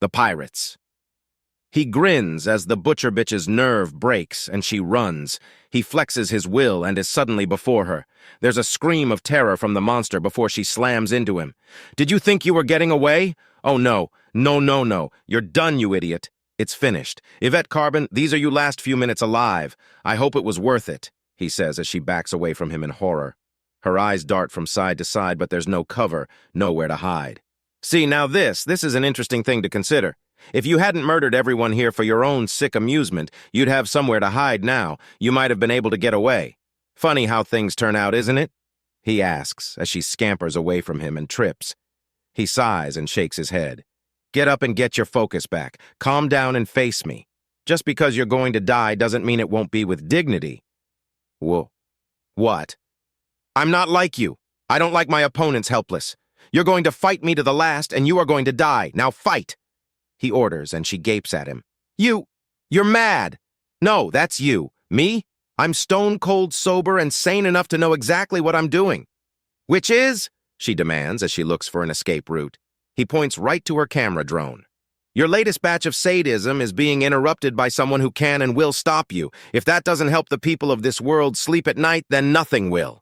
The pirates. He grins as the butcher bitch's nerve breaks and she runs. He flexes his will and is suddenly before her. There's a scream of terror from the monster before she slams into him. Did you think you were getting away? Oh no, no, no, no. You're done, you idiot. It's finished. Yvette Carbon, these are you last few minutes alive. I hope it was worth it, he says as she backs away from him in horror. Her eyes dart from side to side, but there's no cover, nowhere to hide. See, now this is an interesting thing to consider. If you hadn't murdered everyone here for your own sick amusement, you'd have somewhere to hide now. You might have been able to get away. Funny how things turn out, isn't it? He asks as she scampers away from him and trips. He sighs and shakes his head. Get up and get your focus back. Calm down and face me. Just because you're going to die doesn't mean it won't be with dignity. Whoa. What? I'm not like you. I don't like my opponents helpless. You're going to fight me to the last, and you are going to die. Now fight! He orders, and she gapes at him. You're mad. No, that's you. Me? I'm stone-cold sober and sane enough to know exactly what I'm doing. Which is? She demands as she looks for an escape route. He points right to her camera drone. Your latest batch of sadism is being interrupted by someone who can and will stop you. If that doesn't help the people of this world sleep at night, then nothing will.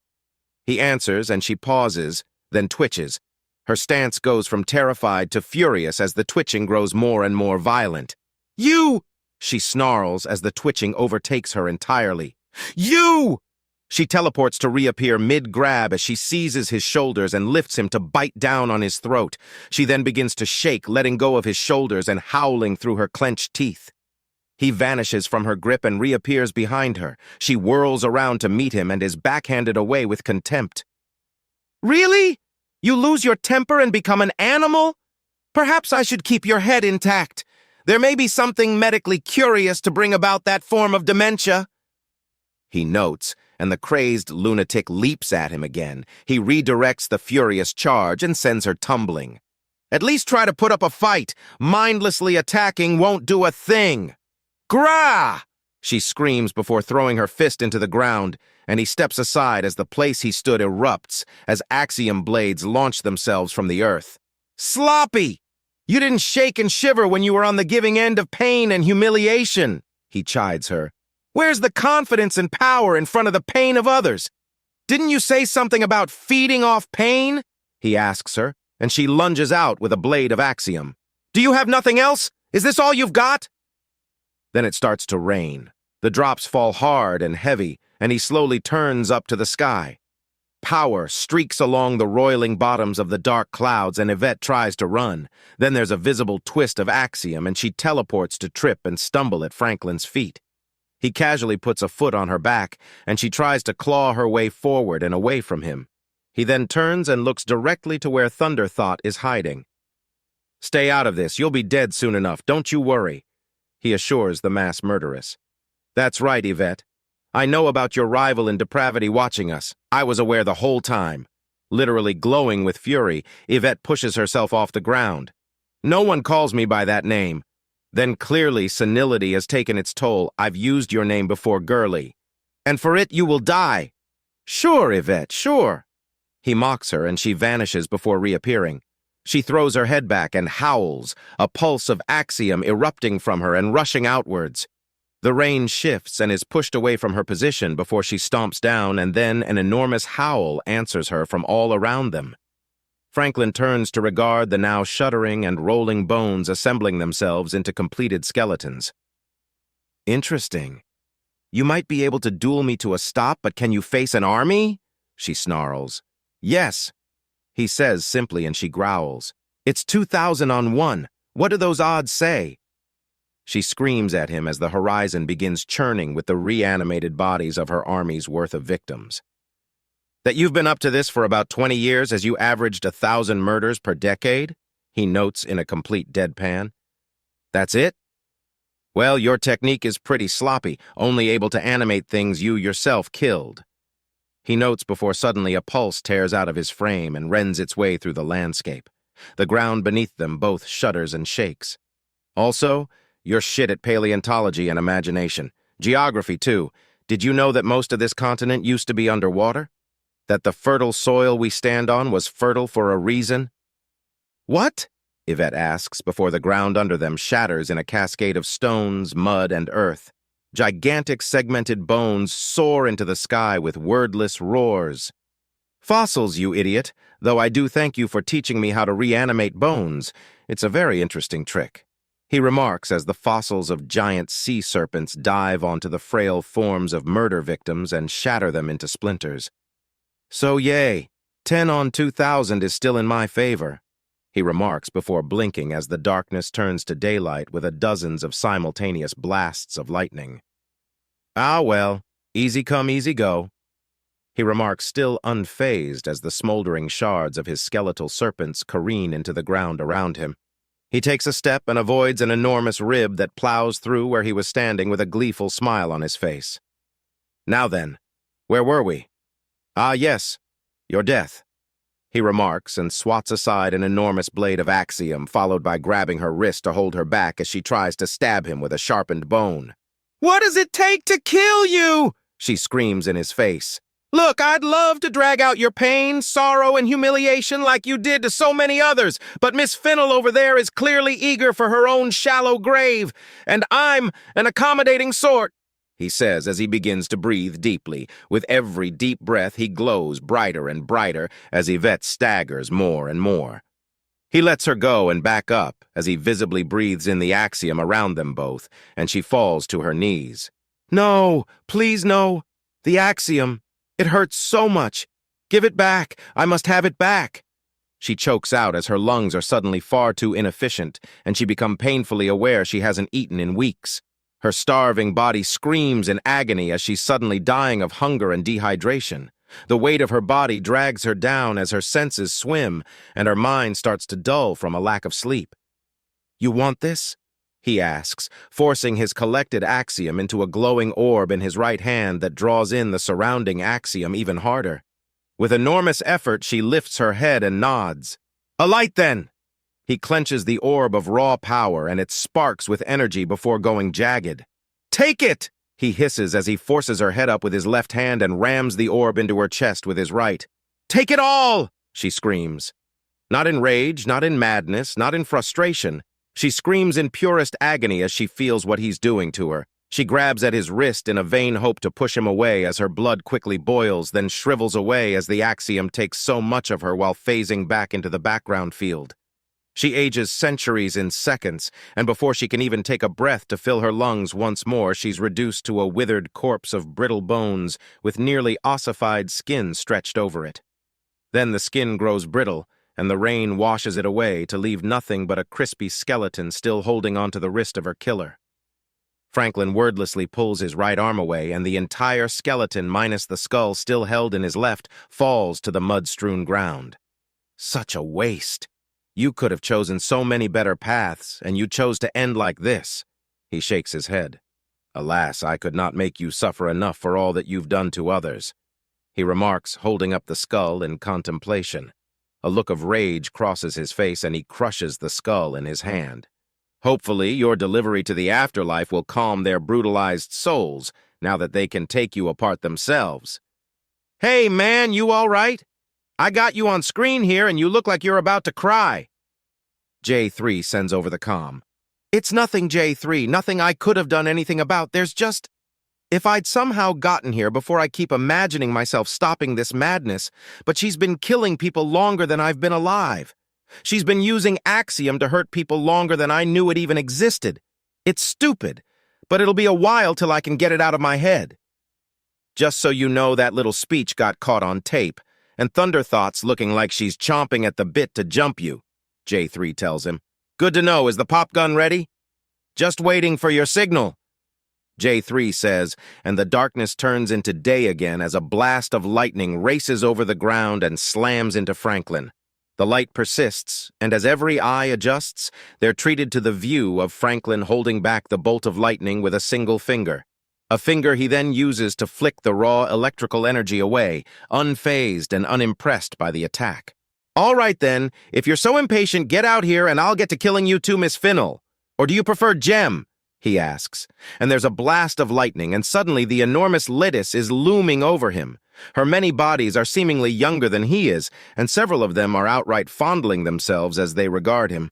He answers, and she pauses, then twitches. Her stance goes from terrified to furious as the twitching grows more and more violent. You! She snarls as the twitching overtakes her entirely. You! She teleports to reappear mid-grab as she seizes his shoulders and lifts him to bite down on his throat. She then begins to shake, letting go of his shoulders and howling through her clenched teeth. He vanishes from her grip and reappears behind her. She whirls around to meet him and is backhanded away with contempt. Really? You lose your temper and become an animal? Perhaps I should keep your head intact. There may be something medically curious to bring about that form of dementia. He notes, and the crazed lunatic leaps at him again. He redirects the furious charge and sends her tumbling. At least try to put up a fight. Mindlessly attacking won't do a thing. Grah! She screams before throwing her fist into the ground, and he steps aside as the place he stood erupts as axiom blades launch themselves from the earth. Sloppy! You didn't shake and shiver when you were on the giving end of pain and humiliation, he chides her. Where's the confidence and power in front of the pain of others? Didn't you say something about feeding off pain? He asks her, and she lunges out with a blade of axiom. Do you have nothing else? Is this all you've got? Then it starts to rain. The drops fall hard and heavy, and he slowly turns up to the sky. Power streaks along the roiling bottoms of the dark clouds, and Yvette tries to run. Then there's a visible twist of axiom, and she teleports to trip and stumble at Franklin's feet. He casually puts a foot on her back, and she tries to claw her way forward and away from him. He then turns and looks directly to where Thunderthought is hiding. Stay out of this. You'll be dead soon enough. Don't you worry, he assures the mass murderess. That's right, Yvette. I know about your rival in depravity watching us. I was aware the whole time. Literally glowing with fury, Yvette pushes herself off the ground. No one calls me by that name. Then clearly senility has taken its toll. I've used your name before, girly. And for it you will die. Sure, Yvette, sure. He mocks her and she vanishes before reappearing. She throws her head back and howls, a pulse of axiom erupting from her and rushing outwards. The rain shifts and is pushed away from her position before she stomps down, and then an enormous howl answers her from all around them. Franklin turns to regard the now shuddering and rolling bones assembling themselves into completed skeletons. Interesting. You might be able to duel me to a stop, but can you face an army? She snarls. Yes, he says simply, and she growls. It's 2,000 on 1. What do those odds say? She screams at him as the horizon begins churning with the reanimated bodies of her army's worth of victims. That you've been up to this for about 20 years as you averaged 1,000 murders per decade? He notes in a complete deadpan. That's it? Well, your technique is pretty sloppy, only able to animate things you yourself killed. He notes before suddenly a pulse tears out of his frame and rends its way through the landscape. The ground beneath them both shudders and shakes. Also, you're shit at paleontology and imagination. Geography, too. Did you know that most of this continent used to be underwater? That the fertile soil we stand on was fertile for a reason? What? Yvette asks before the ground under them shatters in a cascade of stones, mud, and earth. Gigantic segmented bones soar into the sky with wordless roars. Fossils, you idiot, though I do thank you for teaching me how to reanimate bones. It's a very interesting trick, he remarks as the fossils of giant sea serpents dive onto the frail forms of murder victims and shatter them into splinters. So yay, 10 on 2,000 is still in my favor, he remarks before blinking as the darkness turns to daylight with a dozens of simultaneous blasts of lightning. Ah well, easy come, easy go, he remarks still unfazed as the smoldering shards of his skeletal serpents careen into the ground around him. He takes a step and avoids an enormous rib that plows through where he was standing with a gleeful smile on his face. Now then, where were we? Ah yes, your death, he remarks and swats aside an enormous blade of axiom, followed by grabbing her wrist to hold her back as she tries to stab him with a sharpened bone. What does it take to kill you? She screams in his face. Look, I'd love to drag out your pain, sorrow, and humiliation like you did to so many others, but Miss Fennel over there is clearly eager for her own shallow grave, and I'm an accommodating sort, he says as he begins to breathe deeply. With every deep breath, he glows brighter and brighter as Yvette staggers more and more. He lets her go and back up as he visibly breathes in the axiom around them both, and she falls to her knees. No, please no, the axiom. It hurts so much. Give it back. I must have it back. She chokes out as her lungs are suddenly far too inefficient, and she becomes painfully aware she hasn't eaten in weeks. Her starving body screams in agony as she's suddenly dying of hunger and dehydration. The weight of her body drags her down as her senses swim, and her mind starts to dull from a lack of sleep. You want this? He asks, forcing his collected axiom into a glowing orb in his right hand that draws in the surrounding axiom even harder. With enormous effort, she lifts her head and nods. A light, then! He clenches the orb of raw power, and it sparks with energy before going jagged. Take it! He hisses as he forces her head up with his left hand and rams the orb into her chest with his right. Take it all! She screams. Not in rage, not in madness, not in frustration. She screams in purest agony as she feels what he's doing to her. She grabs at his wrist in a vain hope to push him away as her blood quickly boils, then shrivels away as the axiom takes so much of her while phasing back into the background field. She ages centuries in seconds, and before she can even take a breath to fill her lungs once more, she's reduced to a withered corpse of brittle bones with nearly ossified skin stretched over it. Then the skin grows brittle, and the rain washes it away to leave nothing but a crispy skeleton still holding onto the wrist of her killer. Franklin wordlessly pulls his right arm away, and the entire skeleton, minus the skull still held in his left, falls to the mud-strewn ground. Such a waste. You could have chosen so many better paths, and you chose to end like this. He shakes his head. Alas, I could not make you suffer enough for all that you've done to others, he remarks, holding up the skull in contemplation. A look of rage crosses his face, and he crushes the skull in his hand. Hopefully, your delivery to the afterlife will calm their brutalized souls, now that they can take you apart themselves. Hey, man, you all right? I got you on screen here, and you look like you're about to cry. J3 sends over the comm. It's nothing, J3, nothing I could have done anything about. There's just... If I'd somehow gotten here before I keep imagining myself stopping this madness, but she's been killing people longer than I've been alive. She's been using axiom to hurt people longer than I knew it even existed. It's stupid, but it'll be a while till I can get it out of my head. Just so you know, that little speech got caught on tape, and Thunderthought's looking like she's chomping at the bit to jump you, J3 tells him. Good to know, is the pop gun ready? Just waiting for your signal, J3 says, and the darkness turns into day again as a blast of lightning races over the ground and slams into Franklin. The light persists, and as every eye adjusts, they're treated to the view of Franklin holding back the bolt of lightning with a single finger. A finger he then uses to flick the raw electrical energy away, unfazed and unimpressed by the attack. All right then, if you're so impatient, get out here and I'll get to killing you too, Miss Fennel. Or do you prefer Gem? He asks, and there's a blast of lightning, and suddenly the enormous Lytis is looming over him. Her many bodies are seemingly younger than he is, and several of them are outright fondling themselves as they regard him.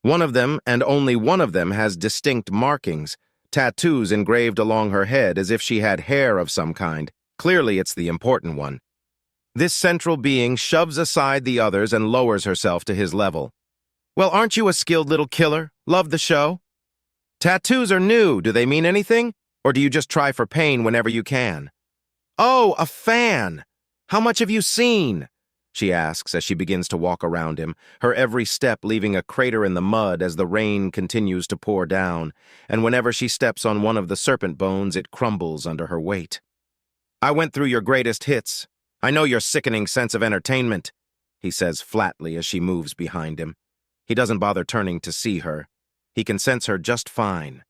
One of them, and only one of them, has distinct markings, tattoos engraved along her head as if she had hair of some kind. Clearly, it's the important one. This central being shoves aside the others and lowers herself to his level. Well, aren't you a skilled little killer? Love the show? Tattoos are new. Do they mean anything? Or do you just try for pain whenever you can? Oh, a fan! How much have you seen? She asks as she begins to walk around him, her every step leaving a crater in the mud as the rain continues to pour down, and whenever she steps on one of the serpent bones, it crumbles under her weight. I went through your greatest hits. I know your sickening sense of entertainment, he says flatly as she moves behind him. He doesn't bother turning to see her. He can sense her just fine.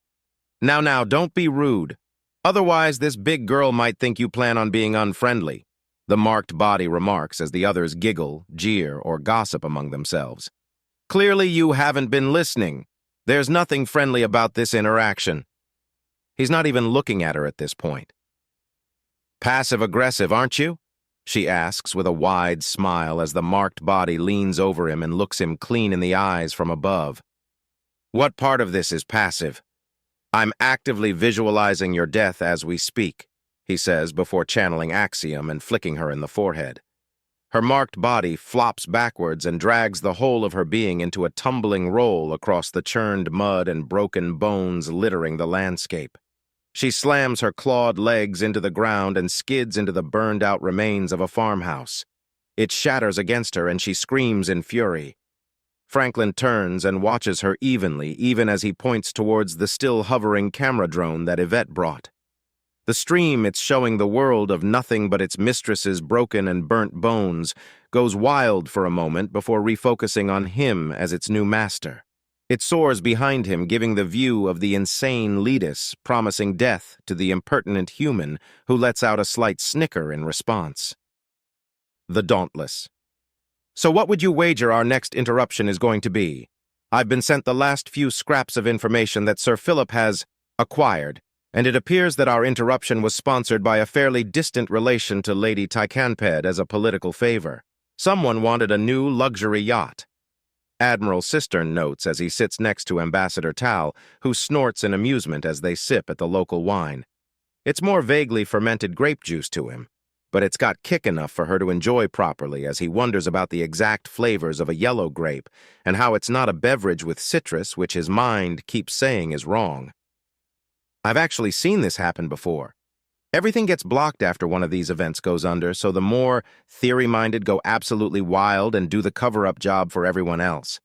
Now, don't be rude. Otherwise, this big girl might think you plan on being unfriendly, the marked body remarks as the others giggle, jeer, or gossip among themselves. Clearly, you haven't been listening. There's nothing friendly about this interaction. He's not even looking at her at this point. Passive-aggressive, aren't you? She asks with a wide smile as the marked body leans over him and looks him clean in the eyes from above. What part of this is passive? I'm actively visualizing your death as we speak, he says before channeling Axiom and flicking her in the forehead. Her marked body flops backwards and drags the whole of her being into a tumbling roll across the churned mud and broken bones littering the landscape. She slams her clawed legs into the ground and skids into the burned-out remains of a farmhouse. It shatters against her and she screams in fury. Franklin turns and watches her evenly, even as he points towards the still hovering camera drone that Yvette brought. The stream it's showing the world of nothing but its mistress's broken and burnt bones goes wild for a moment before refocusing on him as its new master. It soars behind him, giving the view of the insane Letus, promising death to the impertinent human who lets out a slight snicker in response. The Dauntless. So what would you wager our next interruption is going to be? I've been sent the last few scraps of information that Sir Philip has acquired, and it appears that our interruption was sponsored by a fairly distant relation to Lady Tycanped as a political favor. Someone wanted a new luxury yacht. Admiral Cistern notes as he sits next to Ambassador Tal, who snorts in amusement as they sip at the local wine. It's more vaguely fermented grape juice to him, but it's got kick enough for her to enjoy properly as he wonders about the exact flavors of a yellow grape and how it's not a beverage with citrus, which his mind keeps saying is wrong. I've actually seen this happen before. Everything gets blocked after one of these events goes under, so the more theory-minded go absolutely wild and do the cover-up job for everyone else.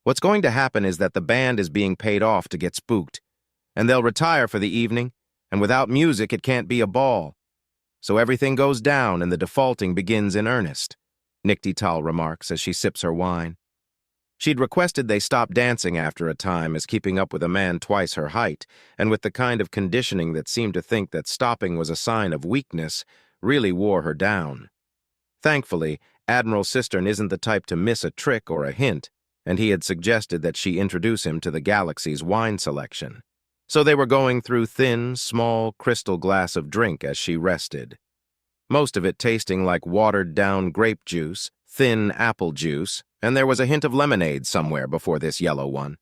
What's going to happen is that the band is being paid off to get spooked, and they'll retire for the evening, and without music it can't be a ball. So everything goes down and the defaulting begins in earnest, Nikti Tal remarks as she sips her wine. She'd requested they stop dancing after a time, as keeping up with a man twice her height, and with the kind of conditioning that seemed to think that stopping was a sign of weakness, really wore her down. Thankfully, Admiral Cistern isn't the type to miss a trick or a hint, and he had suggested that she introduce him to the Galaxy's wine selection. So they were going through thin, small crystal glass of drink as she rested. Most of it tasting like watered-down grape juice, thin apple juice, and there was a hint of lemonade somewhere before this yellow one.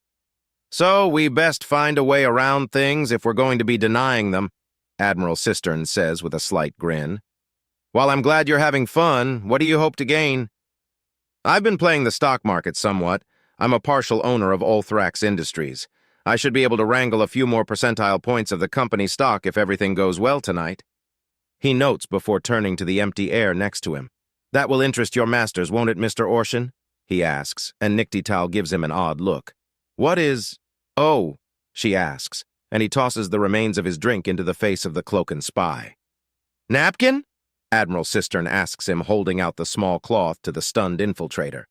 So we best find a way around things if we're going to be denying them, Admiral Cistern says with a slight grin. While I'm glad you're having fun, what do you hope to gain? I've been playing the stock market somewhat. I'm a partial owner of Ulthrax Industries. I should be able to wrangle a few more percentile points of the company stock if everything goes well tonight. He notes before turning to the empty air next to him. That will interest your masters, won't it, Mr. Orshan? He asks, and Nikti Tal gives him an odd look. What is... Oh, she asks, and he tosses the remains of his drink into the face of the cloaken spy. Napkin? Admiral Cistern asks him, holding out the small cloth to the stunned infiltrator.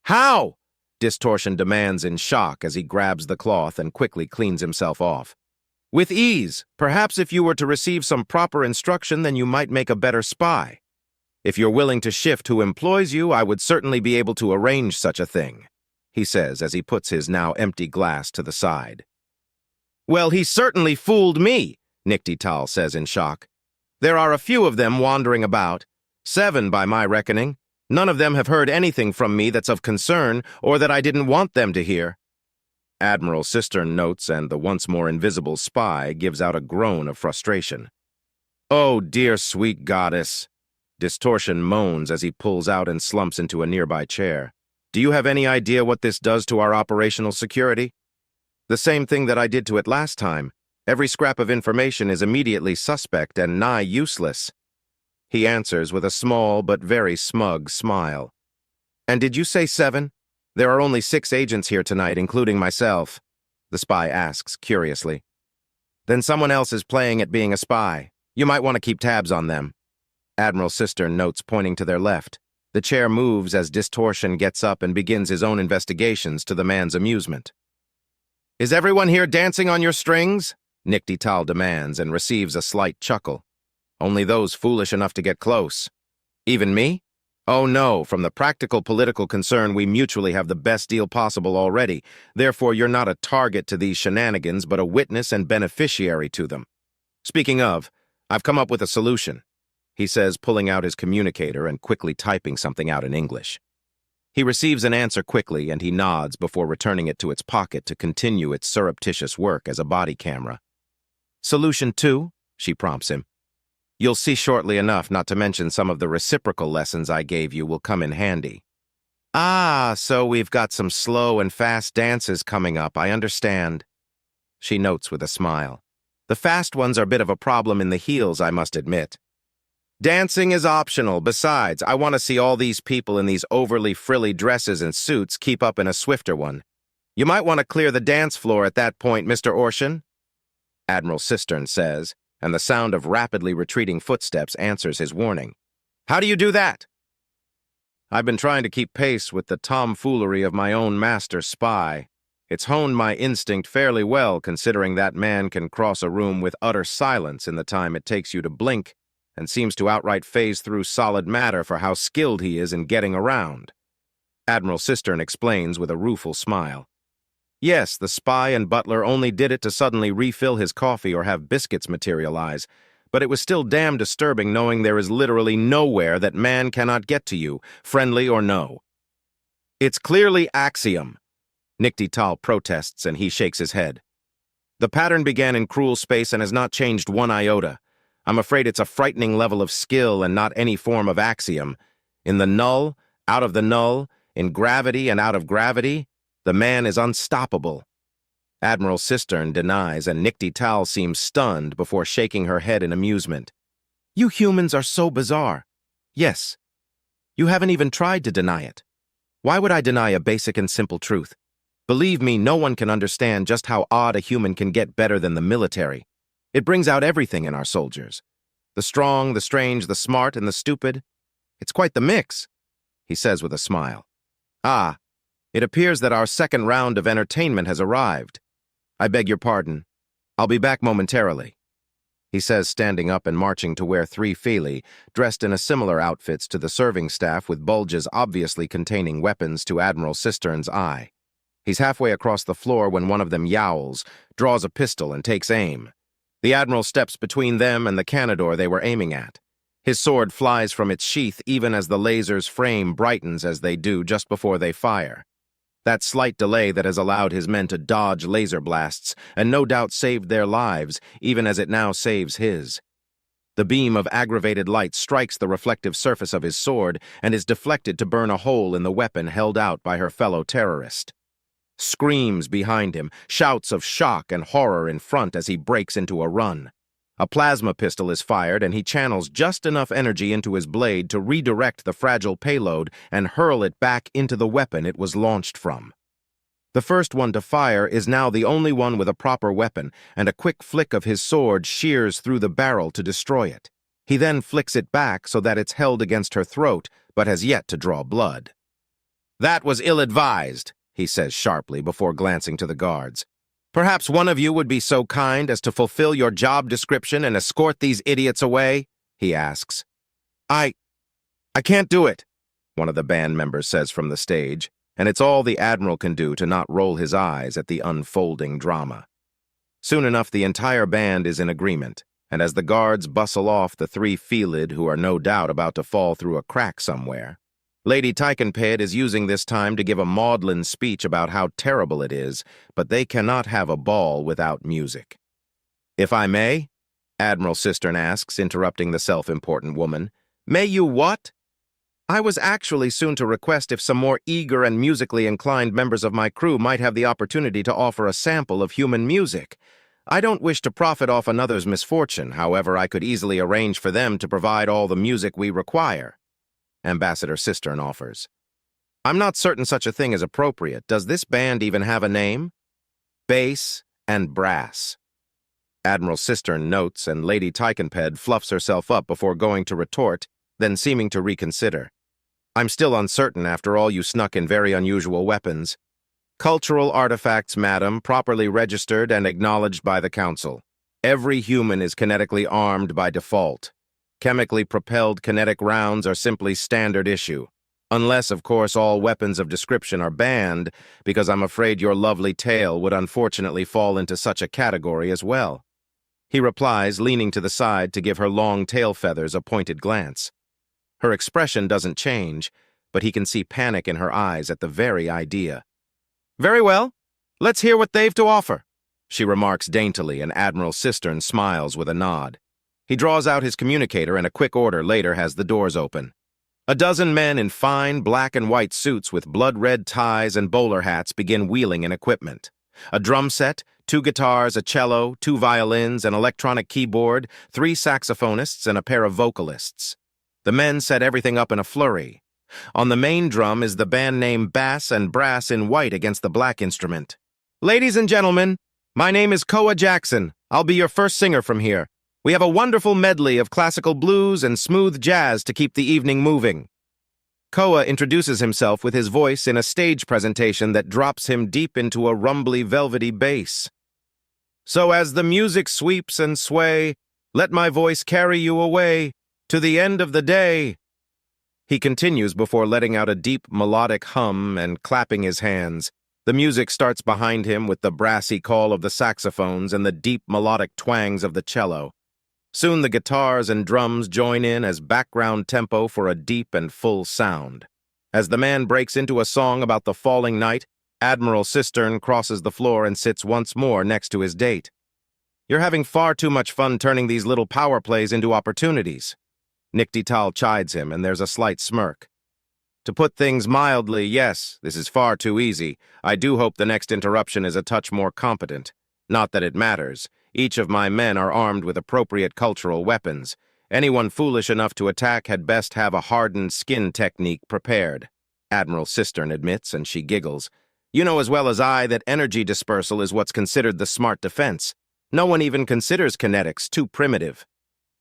How? Distortion demands in shock as he grabs the cloth and quickly cleans himself off. With ease. Perhaps if you were to receive some proper instruction, then you might make a better spy. If you're willing to shift who employs you, I would certainly be able to arrange such a thing, he says as he puts his now empty glass to the side. Well, he certainly fooled me, Nikti Tal says in shock. There are a few of them wandering about, 7 by my reckoning. None of them have heard anything from me that's of concern or that I didn't want them to hear. Admiral Cistern notes, and the once more invisible spy gives out a groan of frustration. "Oh, dear sweet goddess." Distortion moans as he pulls out and slumps into a nearby chair. "Do you have any idea what this does to our operational security?" "The same thing that I did to it last time. Every scrap of information is immediately suspect and nigh useless." He answers with a small but very smug smile. "And did you say 7? There are only 6 agents here tonight, including myself," the spy asks curiously. "Then someone else is playing at being a spy. You might want to keep tabs on them." Admiral Cistern notes, pointing to their left. The chair moves as Distortion gets up and begins his own investigations to the man's amusement. "Is everyone here dancing on your strings?" Nikti Tal demands and receives a slight chuckle. "Only those foolish enough to get close." "Even me?" "Oh no, from the practical political concern, we mutually have the best deal possible already. Therefore, you're not a target to these shenanigans, but a witness and beneficiary to them. Speaking of, I've come up with a solution," he says, pulling out his communicator and quickly typing something out in English. He receives an answer quickly, and he nods before returning it to its pocket to continue its surreptitious work as a body camera. "Solution 2, she prompts him. "You'll see shortly enough, not to mention some of the reciprocal lessons I gave you will come in handy." "Ah, so we've got some slow and fast dances coming up, I understand," she notes with a smile. "The fast ones are a bit of a problem in the heels, I must admit." "Dancing is optional. Besides, I want to see all these people in these overly frilly dresses and suits keep up in a swifter one. You might want to clear the dance floor at that point, Mr. Orshan," Admiral Cistern says, and the sound of rapidly retreating footsteps answers his warning. "How do you do that?" "I've been trying to keep pace with the tomfoolery of my own master spy. It's honed my instinct fairly well, considering that man can cross a room with utter silence in the time it takes you to blink, and seems to outright phase through solid matter for how skilled he is in getting around," Admiral Cistern explains with a rueful smile. Yes, the spy and butler only did it to suddenly refill his coffee or have biscuits materialize, but it was still damn disturbing knowing there is literally nowhere that man cannot get to you, friendly or no. "It's clearly axiom," Nikti Tal protests, and he shakes his head. "The pattern began in cruel space and has not changed one iota. I'm afraid it's a frightening level of skill and not any form of axiom. In the null, out of the null, in gravity and out of gravity, the man is unstoppable." Admiral Cistern denies, and Nikti Tal seems stunned before shaking her head in amusement. "You humans are so bizarre." "Yes. You haven't even tried to deny it. Why would I deny a basic and simple truth? Believe me, no one can understand just how odd a human can get better than the military. It brings out everything in our soldiers. The strong, the strange, the smart, and the stupid. It's quite the mix," he says with a smile. "Ah, it appears that our second round of entertainment has arrived. I beg your pardon. I'll be back momentarily," he says, standing up and marching to where 3 Fili, dressed in a similar outfits to the serving staff with bulges obviously containing weapons to Admiral Cistern's eye. He's halfway across the floor when one of them yowls, draws a pistol, and takes aim. The Admiral steps between them and the canador they were aiming at. His sword flies from its sheath even as the laser's frame brightens as they do just before they fire. That slight delay that has allowed his men to dodge laser blasts and no doubt saved their lives, even as it now saves his. The beam of aggravated light strikes the reflective surface of his sword and is deflected to burn a hole in the weapon held out by her fellow terrorist. Screams behind him, shouts of shock and horror in front as he breaks into a run. A plasma pistol is fired and he channels just enough energy into his blade to redirect the fragile payload and hurl it back into the weapon it was launched from. The first one to fire is now the only one with a proper weapon, and a quick flick of his sword shears through the barrel to destroy it. He then flicks it back so that it's held against her throat, but has yet to draw blood. "That was ill-advised," he says sharply before glancing to the guards. "Perhaps one of you would be so kind as to fulfill your job description and escort these idiots away?" he asks. I can't do it," one of the band members says from the stage, and it's all the Admiral can do to not roll his eyes at the unfolding drama. Soon enough, the entire band is in agreement, and as the guards bustle off the 3 Felid who are no doubt about to fall through a crack somewhere, Lady Tykenped is using this time to give a maudlin speech about how terrible it is, but they cannot have a ball without music. If I may? Admiral Cistern asks, interrupting the self-important woman. May you what? I was actually soon to request if some more eager and musically inclined members of my crew might have the opportunity to offer a sample of human music. I don't wish to profit off another's misfortune, however, I could easily arrange for them to provide all the music we require. Ambassador Cistern offers. I'm not certain such a thing is appropriate. Does this band even have a name? Bass and brass. Admiral Cistern notes, and Lady Tykenped fluffs herself up before going to retort, then seeming to reconsider. I'm still uncertain, after all, you snuck in very unusual weapons. Cultural artifacts, madam, properly registered and acknowledged by the Council. Every human is kinetically armed by default. Chemically propelled kinetic rounds are simply standard issue. Unless, of course, all weapons of description are banned, because I'm afraid your lovely tail would unfortunately fall into such a category as well. He replies, leaning to the side to give her long tail feathers a pointed glance. Her expression doesn't change, but he can see panic in her eyes at the very idea. Very well, let's hear what they've to offer, she remarks daintily, and Admiral Cistern smiles with a nod. He draws out his communicator and a quick order later has the doors open. A dozen men in fine black and white suits with blood-red ties and bowler hats begin wheeling in equipment. A drum set, 2 guitars, a cello, 2 violins, an electronic keyboard, 3 saxophonists, and a pair of vocalists. The men set everything up in a flurry. On the main drum is the band name Bass and Brass in white against the black instrument. Ladies and gentlemen, my name is Koa Jackson. I'll be your first singer from here. We have a wonderful medley of classical blues and smooth jazz to keep the evening moving. Koa introduces himself with his voice in a stage presentation that drops him deep into a rumbly, velvety bass. So as the music sweeps and sway, let my voice carry you away to the end of the day. He continues before letting out a deep melodic hum and clapping his hands. The music starts behind him with the brassy call of the saxophones and the deep melodic twangs of the cello. Soon the guitars and drums join in as background tempo for a deep and full sound. As the man breaks into a song about the falling night, Admiral Cistern crosses the floor and sits once more next to his date. You're having far too much fun turning these little power plays into opportunities. Niktital chides him, and there's a slight smirk. To put things mildly, yes, this is far too easy. I do hope the next interruption is a touch more competent. Not that it matters. Each of my men are armed with appropriate cultural weapons. Anyone foolish enough to attack had best have a hardened skin technique prepared. Admiral Cistern admits, and she giggles. You know as well as I that energy dispersal is what's considered the smart defense. No one even considers kinetics too primitive.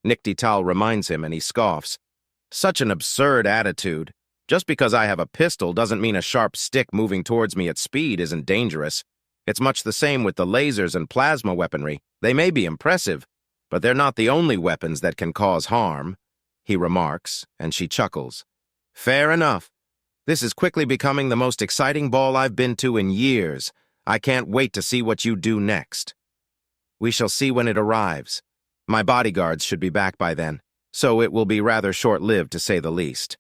Niktital reminds him, and he scoffs. Such an absurd attitude. Just because I have a pistol doesn't mean a sharp stick moving towards me at speed isn't dangerous. It's much the same with the lasers and plasma weaponry. They may be impressive, but they're not the only weapons that can cause harm, he remarks, and she chuckles. Fair enough. This is quickly becoming the most exciting ball I've been to in years. I can't wait to see what you do next. We shall see when it arrives. My bodyguards should be back by then, so it will be rather short-lived to say the least.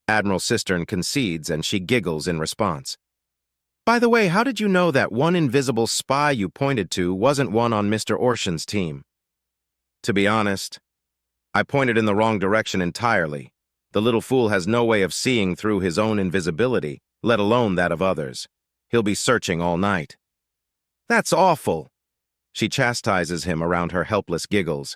Admiral Cistern concedes, and she giggles in response. By the way, how did you know that one invisible spy you pointed to wasn't one on Mr. Orshan's team? To be honest, I pointed in the wrong direction entirely. The little fool has no way of seeing through his own invisibility, let alone that of others. He'll be searching all night. That's awful. She chastises him around her helpless giggles.